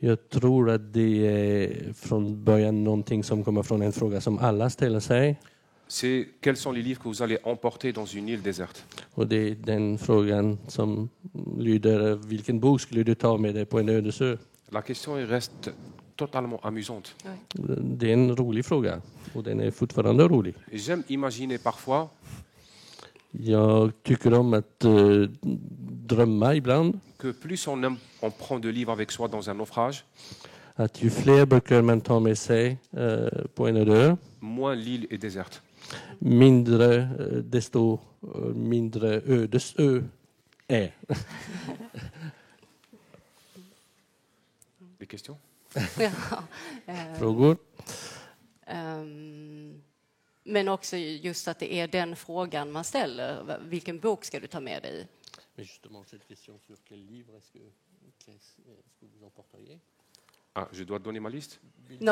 Jag tror att det är från början någonting som kommer från en fråga som alla ställer sig. C'est quels sont les livres que vous allez emporter dans une île déserte? Och det är den frågan som lyder: vilken bok skulle du ta med dig på en öde ö? La question reste totalement amusante. Det är en rolig fråga, och den är fortfarande rolig. Et j'aime imaginer parfois Jag tycker om att drömma ibland. que plus on prend de livres avec soi dans un naufrage, Att ju fler böcker man tar med sig på en öde ö, moins l'île est déserte. desto mindre ödesö är. Des questions? Ja. Frågor? Men också just att det är den frågan man ställer. Vilken bok ska du ta med dig? Ah, je dois donner ma liste? No,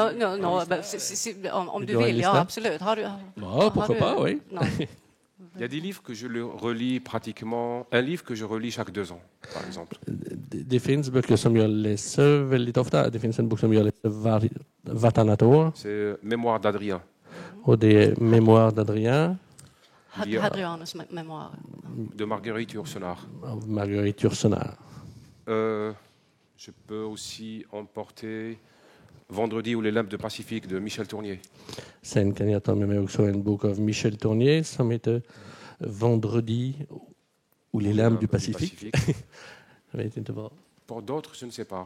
om du Du har en vill, lista? ja absolut. Har du, Ja, har pourquoi du- pas, oui. No. Il y a des livres que je relis pratiquement, un livre que je relis chaque 2 ans, par exemple. Det finns böcker som jag läser väldigt ofta. Det finns en bok som jag läser vartannat år. C'est Mémoire d'Adrien. Och det är Mémoire d'Adrien Ja. Hadrianus memoarer. De Marguerite Yourcenar. av Marguerite Yourcenar. Je peux aussi emporter Vendredi ou les lampes de Pacifique de Michel Tournier. Sen kan jag ta med mig också en bok av Michel Tournier som heter Vendredi ou les lampes du Pacifique. Jag vet inte vad. Pour d'autres, je ne sais pas.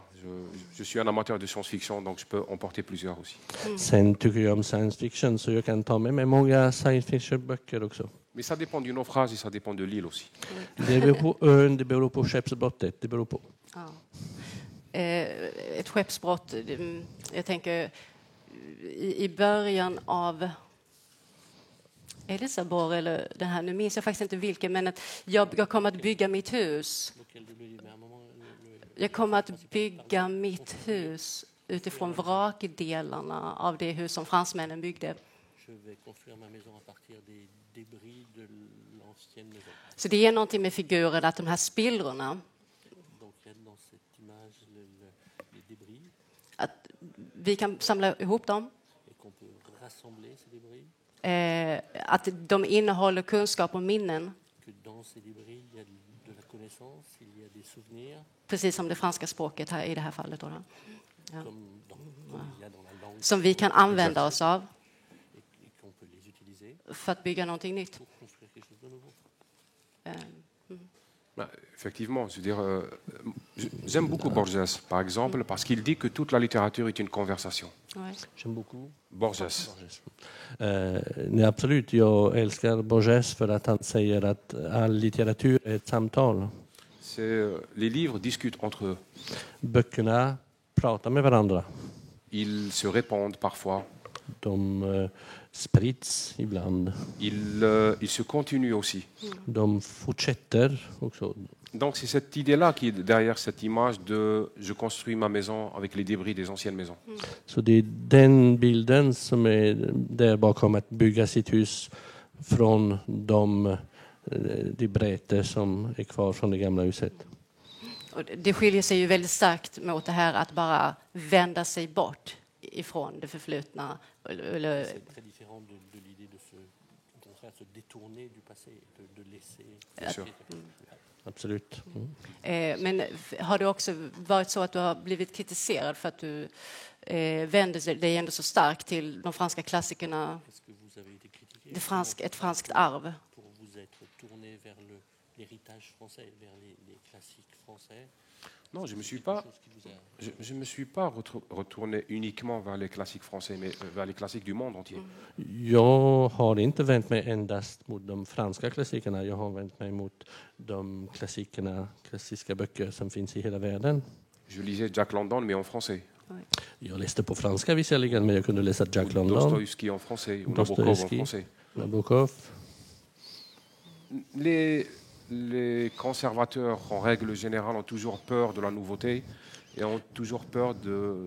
Je suis un amateur de science-fiction, donc je peux emporter plusieurs aussi. Sen tycker jag om science fiction, så jag kan ta med mig många science fiction-böcker också. Mais ça dépend du naufrage et ça dépend de l'île aussi. Det beror på ön, det beror på skeppsbrottet, det beror på. Ja. Ett skeppsbrott, jag tänker i början av Elisabor eller det här, nu minns jag faktiskt inte vilken, men att jag kommer att bygga mitt hus. Jag kommer att bygga mitt hus utifrån vrakdelarna av det hus som fransmännen byggde. Så det är någonting med figuren, att de här spillrorna, att vi kan samla ihop dem. Att de innehåller kunskap och minnen. Precis som det franska språket här i det här fallet. Då. Ja. Som vi kan använda oss av för att bygga någonting nytt. Effectivement, je veux dire, j'aime beaucoup Borges, par exemple, parce qu'il dit que toute la littérature est une conversation. Ouais. J'aime beaucoup Borges. Nej, absolut, jag älskar Borges för att han säger att all litteratur är ett samtal. Les livres discutent entre eux. Böckerna pratar med varandra. Ils se répondent parfois. De sprids ibland. Ils se continuent aussi. De fortsätter också. Donc c'est cette idée-là qui est derrière cette image de « je construis ma maison avec les débris des anciennes maisons ». Så det är den bilden som är där bakom att bygga sitt hus från de brätor som är kvar från det gamla huset. Och det skiljer sig ju väldigt starkt mot det här att bara vända sig bort ifrån det förflutna. Eller, Absolut. men har det också varit så att du har blivit kritiserad för att du vänder dig ändå så starkt till de franska klassikerna, ett franskt arv? l'héritage français, vers les classiques français? Non, je ne me suis pas retourné uniquement vers les classiques français, mais vers les classiques du monde entier. Jag har inte vänt mig endast mot de franska klassikerna. Jag har vänt mig mot de klassiska böcker som finns i hela världen. Je lisais Jack London, mais en français. Jag läste på franska visserligen, men jag kunde läsa Jack London, Dostoïevski en français, ou Nabokov en français. Nabokov. Les conservateurs, en règle générale, ont toujours peur de la nouveauté et ont toujours peur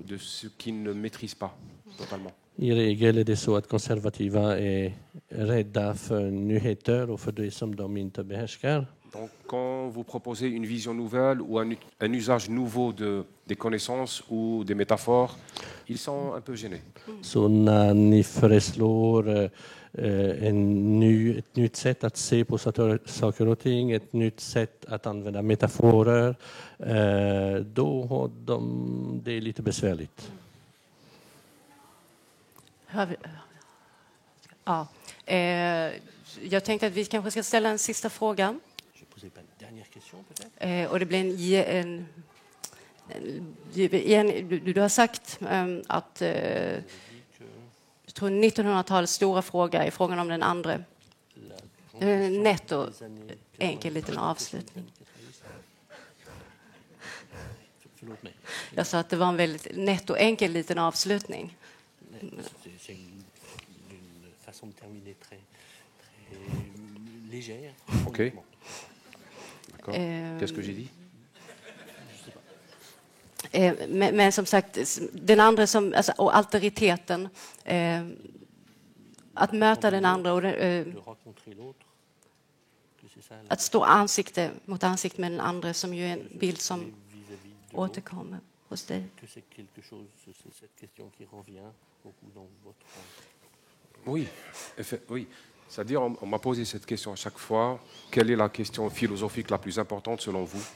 de ce qu'ils ne maîtrisent pas totalement. I regel är det så att konservativa är rädda för nyheter och för det som de inte behärskar. Donc, quand vous proposez une vision nouvelle ou un usage nouveau des connaissances ou des métaphores, ils sont un peu gênés. Så när ni föreslår ett nytt sätt att se på saker och ting, ett nytt sätt att använda metaforer, då har det lite besvärligt. Ja. Jag tänkte att vi kanske ska ställa en sista fråga. Och det blir du har sagt att jag tror 1900-talets stora fråga är frågan om den andra. Netto, enkel liten avslutning. Jag sa att det var en väldigt netto, enkel liten avslutning. Ok. D'accord. Qu'est-ce que j'ai dit? Men som sagt, den andra och alteriteten, att möta den andra och att stå ansikte mot ansikte med den andra, som ju är en bild som återkommer hos dig. Oui, oui. C'est-à-dire, on m'a posé cette question à chaque fois. Quelle est la question philosophique la plus importante selon vous?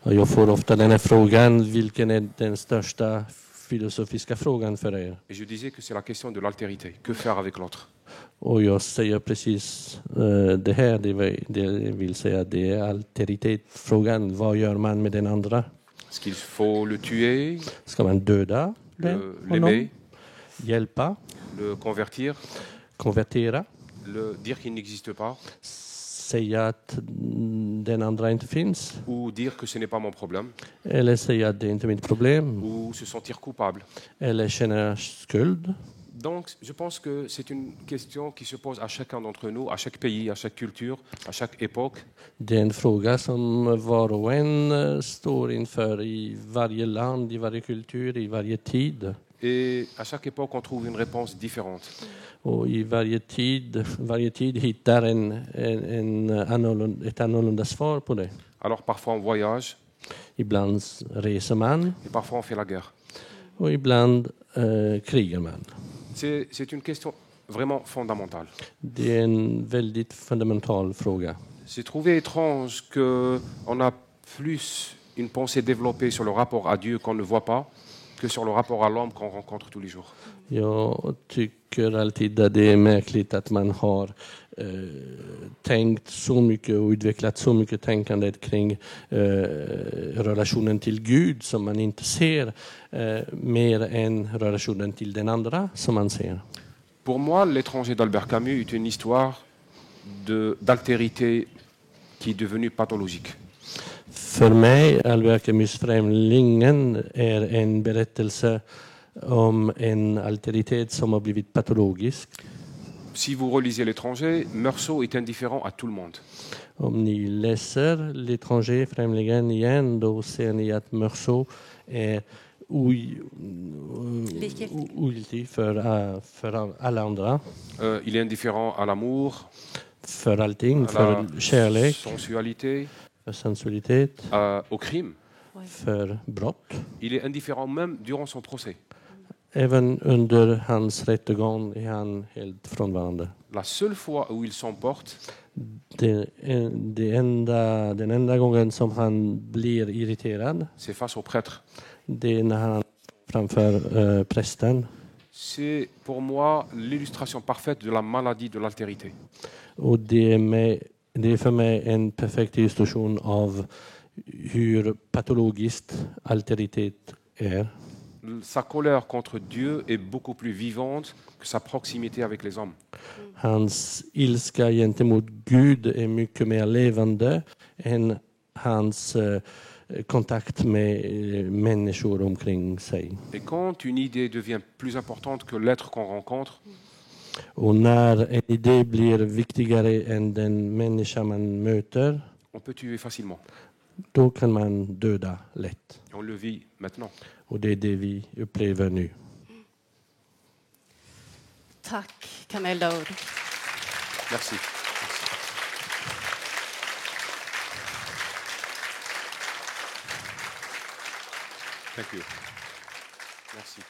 Jag får ofta den här frågan, vilken är den största filosofiska frågan för er? Et je disais que c'est la question de l'altérité. Que faire avec l'autre? Och jag säger precis det här, det vill säga det är alteritetfrågan. Vad gör man med den andra? Est-ce qu'il faut le tuer? Ska man döda l'aimer? Hjälpa? Le convertir? Konvertera? Dire qu'il n'existe pas? Säga att den andra inte finns? Ou dire que ce n'est pas mon problème? Eller säga att det inte är mitt problem? Ou se sentir coupable? Eller känna skuld? Donc, je pense que c'est une question qui se pose à chacun d'entre nous, à chaque pays, à chaque culture, à chaque époque. Det är en fråga som var och en står inför i varje land, i varje kultur, i varje tid. Et à chaque époque, on trouve une réponse différente. Och i varje tid hittar ett annorlunda svar på det. Alors parfois on voyage. Ibland reser man. Et parfois on fait la guerre. Och ibland krigar man. C'est une question vraiment fondamentale. Det är en väldigt fundamental fråga. J'ai trouvé étrange qu'on a plus une pensée développée sur le rapport à Dieu qu'on ne voit pas que sur le rapport à l'homme qu'on rencontre tous les jours. Jag tycker alltid att det är märkligt att man har tänkt så mycket och utvecklat så mycket tänkande kring relationen till Gud som man inte ser mer än relationen till den andra som man ser. Pour moi, L'étranger d'Albert Camus est une histoire d'altérité qui est devenue pathologique. För mig, Albert Camus' Främlingen är en berättelse om en alteritet som har blivit patologisk. Si vous relisez L'étranger, Meursault est indifférent à tout le monde. Om ni läser L'étranger, Främlingen igen, då ser ni att Meursault är ogiltig för alla andra. Il est indifférent à l'amour, för allting, för kärlek, sensualité, för sensualitet, au crime. För brott. Il est indifférent même durant son procès. Även under hans rättegång är han helt frånvarande. La seule fois où il s'emporte, den enda gången som han blir irriterad, c'est face au prêtre. Det är när han framför prästen. C'est pour moi l'illustration parfaite de la maladie de l'altérité. Och det är med Det är för mig en perfekt illustration av hur patologiskt alteritet är. Sa colère contre Dieu est beaucoup plus vivante que sa proximité avec les hommes. Hans ilska gentemot Gud är mycket mer levande än hans kontakt med människor omkring sig. Et quand une idée devient plus importante que l'être qu'on rencontre, Och när en idé blir viktigare än den människa man möter, on peut tuer facilement. då kan man döda lätt. Et on le vit maintenant. Och det är det vi upplever nu. Tack, Kamel Daoud. Merci. Thank you. Merci.